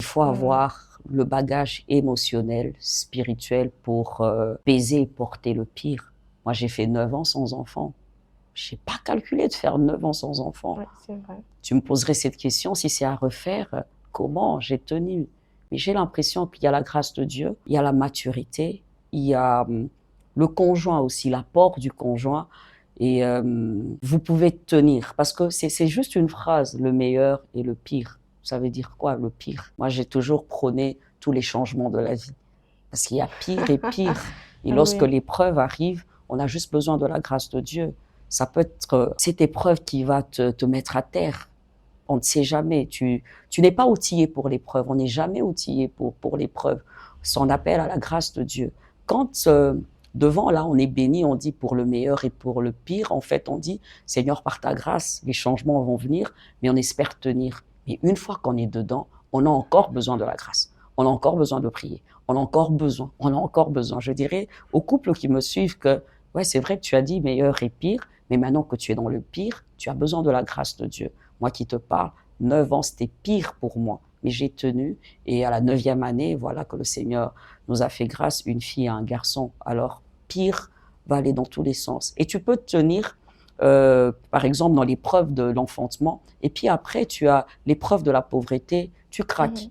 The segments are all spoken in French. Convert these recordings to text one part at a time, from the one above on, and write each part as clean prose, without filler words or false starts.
faut avoir le bagage émotionnel, spirituel pour peser et porter le pire. Moi, j'ai fait 9 ans sans enfant. Je n'ai pas calculé de faire 9 ans sans enfant. Ouais, c'est vrai. Tu me poserais cette question, si c'est à refaire, comment j'ai tenu? Mais j'ai l'impression qu'il y a la grâce de Dieu, il y a la maturité, il y a le conjoint aussi, l'apport du conjoint. Et vous pouvez tenir, parce que c'est juste une phrase, le meilleur et le pire. Ça veut dire quoi, le pire? Moi, j'ai toujours prôné tous les changements de la vie, parce qu'il y a pire et pire. Et lorsque Oui. l'épreuve arrive, on a juste besoin de la grâce de Dieu. Ça peut être cette épreuve qui va te mettre à terre. On ne sait jamais. Tu n'es pas outillé pour l'épreuve. On n'est jamais outillé pour l'épreuve. On appelle à la grâce de Dieu. Quand devant, là, on est béni, on dit pour le meilleur et pour le pire. En fait, on dit, Seigneur, par ta grâce, les changements vont venir, mais on espère tenir. Mais une fois qu'on est dedans, on a encore besoin de la grâce. On a encore besoin de prier. On a encore besoin. Je dirais aux couples qui me suivent que, ouais, c'est vrai que tu as dit meilleur et pire, mais maintenant que tu es dans le pire, tu as besoin de la grâce de Dieu. Moi qui te parle, 9 ans, c'était pire pour moi. Mais j'ai tenu, et à la 9e année, voilà que le Seigneur nous a fait grâce, une fille et un garçon. Alors, pire va aller dans tous les sens. Et tu peux tenir, par exemple, dans l'épreuve de l'enfantement, et puis après, tu as l'épreuve de la pauvreté, tu craques.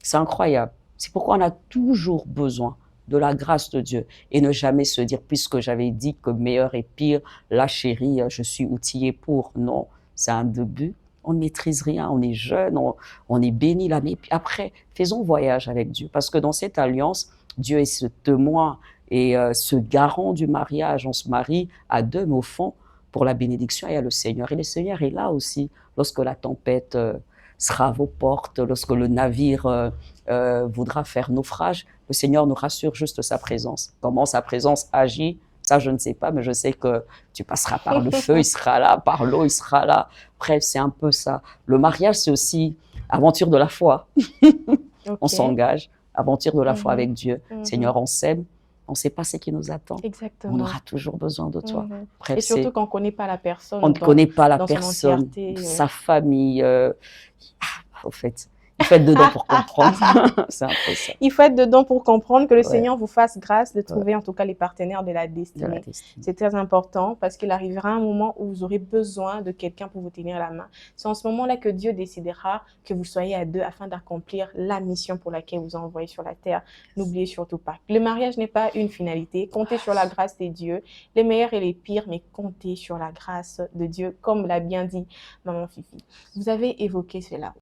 C'est incroyable. C'est pourquoi on a toujours besoin de la grâce de Dieu et ne jamais se dire, puisque j'avais dit que meilleur et pire, la chérie, je suis outillé pour. Non, c'est un début. On ne maîtrise rien, on est jeune, on est béni là. Mais après, faisons voyage avec Dieu. Parce que dans cette alliance, Dieu est ce témoin et ce garant du mariage. On se marie à deux, mais au fond, pour la bénédiction, il y a le Seigneur. Et le Seigneur est là aussi lorsque la tempête sera à vos portes, lorsque le navire voudra faire naufrage. Le Seigneur nous rassure juste sa présence. Comment sa présence agit, ça je ne sais pas, mais je sais que tu passeras par le feu, il sera là, par l'eau, il sera là. Bref, c'est un peu ça. Le mariage, c'est aussi aventure de la foi. On s'engage, aventure de la foi avec Dieu. Seigneur, on s'aime, on ne sait pas ce qui nous attend. Exactement. On aura toujours besoin de toi. Bref, et surtout quand on ne connaît pas la personne. On ne connaît pas la personne, sa famille. Au fait, il faut être dedans pour comprendre. C'est un peu ça. Il faut être dedans pour comprendre, que le Seigneur vous fasse grâce de trouver en tout cas les partenaires de la destinée. C'est très important parce qu'il arrivera un moment où vous aurez besoin de quelqu'un pour vous tenir la main. C'est en ce moment-là que Dieu décidera que vous soyez à deux afin d'accomplir la mission pour laquelle vous envoyez sur la terre. N'oubliez surtout pas. Le mariage n'est pas une finalité. Comptez sur la grâce de Dieu, les meilleurs et les pires, mais comptez sur la grâce de Dieu, comme l'a bien dit Maman Fifi. Vous avez évoqué cela.